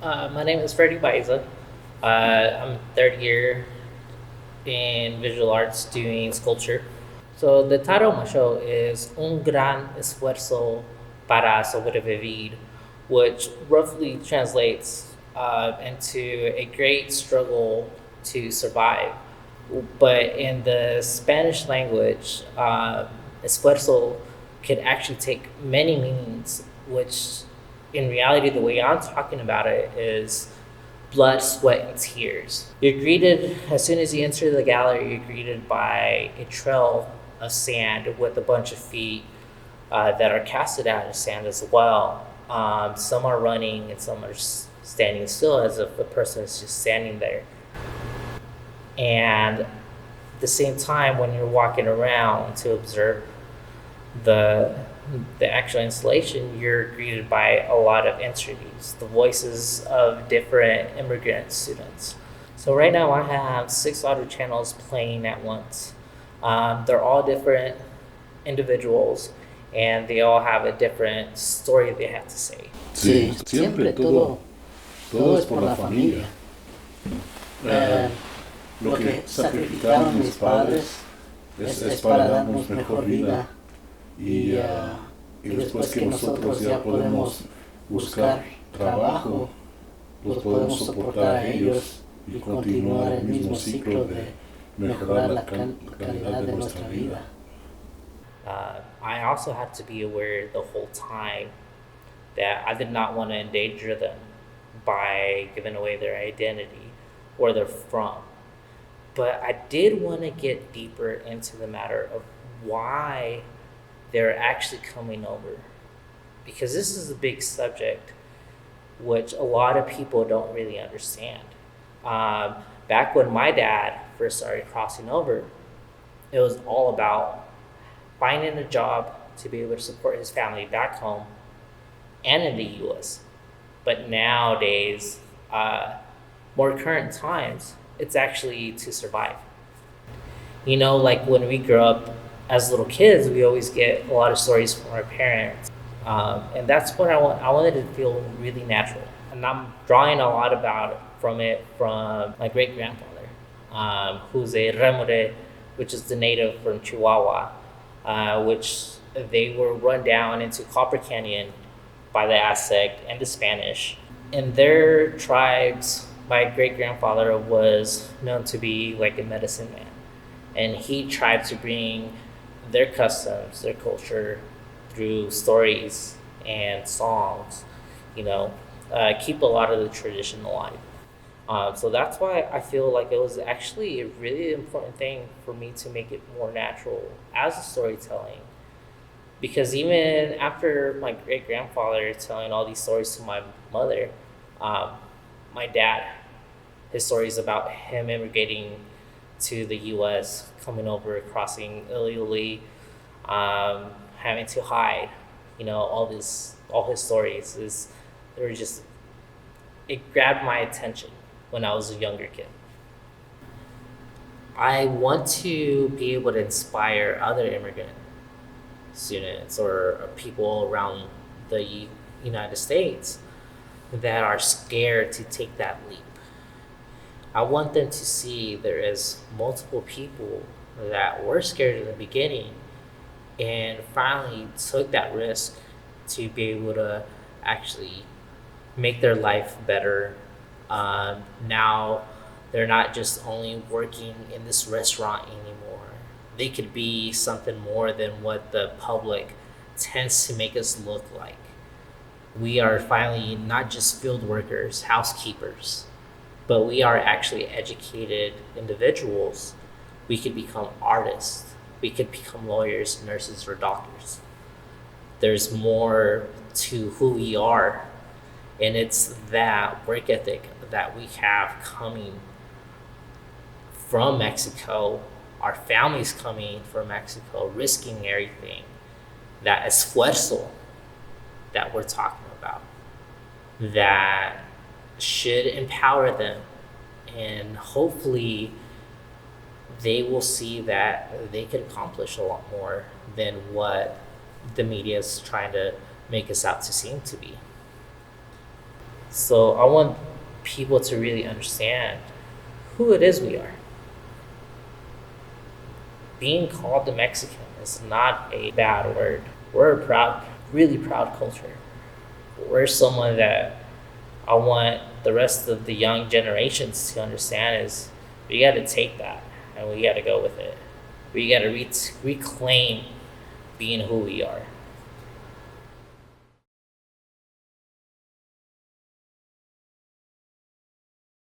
My name is Freddy Baeza. I'm third year in visual arts doing sculpture. So the title of my show is Un Gran Esfuerzo para Sobrevivir, which roughly translates into a great struggle to survive. But in the Spanish language, esfuerzo could actually take many meanings, which in reality, the way I'm talking about it is blood, sweat, and tears. You're greeted, as soon as you enter the gallery, you're greeted by a trail of sand with a bunch of feet that are casted out of sand as well. Some are running and some are standing still as if the person is just standing there. And at the same time, when you're walking around to observe the the actual installation, you're greeted by a lot of interviews, the voices of different immigrant students. So right now I have 6 audio channels playing at once. They're all different individuals and they all have a different story they have to say. Sí, siempre todo es por la familia. Eh, lo que sacrificaron mis padres es para darnos mejor vida y después que nosotros ya podemos buscar trabajo, los podemos soportar a ellos y continuar el mismo ciclo de mejorar la calidad de nuestra vida. I also had to be aware the whole time that I did not want to endanger them by giving away their identity, where they're from. But I did want to get deeper into the matter of why they're actually coming over. Because this is a big subject which a lot of people don't really understand. Back when my dad first started crossing over, it was all about finding a job to be able to support his family back home and in the US. But nowadays, more current times, it's actually to survive. You know, like when we grew up as little kids, we always get a lot of stories from our parents. And that's what I wanted to feel really natural. And I'm drawing a lot from my great grandfather, who's a remore, which is the native from Chihuahua, which they were run down into Copper Canyon by the Aztec and the Spanish. In their tribes, my great grandfather was known to be like a medicine man, and he tried to bring their customs, their culture, through stories and songs, keep a lot of the tradition alive. So that's why I feel like it was actually a really important thing for me to make it more natural as a storytelling. Because even after my great grandfather telling all these stories to my mother, my dad, his stories about him immigrating to the US, coming over, crossing illegally, having to hide, all his stories it grabbed my attention when I was a younger kid. I want to be able to inspire other immigrant students or people around the United States that are scared to take that leap. I want them to see there is multiple people that were scared in the beginning and finally took that risk to be able to actually make their life better. Now they're not just only working in this restaurant anymore. They could be something more than what the public tends to make us look like. We are finally not just field workers, housekeepers, but we are actually educated individuals. We could become artists. We could become lawyers, nurses, or doctors. There's more to who we are, and it's that work ethic that we have coming from Mexico, our families coming from Mexico, risking everything, that esfuerzo that we're talking about, that should empower them, and hopefully they will see that they can accomplish a lot more than what the media is trying to make us out to seem to be. So I want people to really understand who it is we are. Being called a Mexican is not a bad word. We're a proud, really proud culture. We're someone that I want the rest of the young generations to understand is we got to take that and we got to go with it. We got to reclaim being who we are.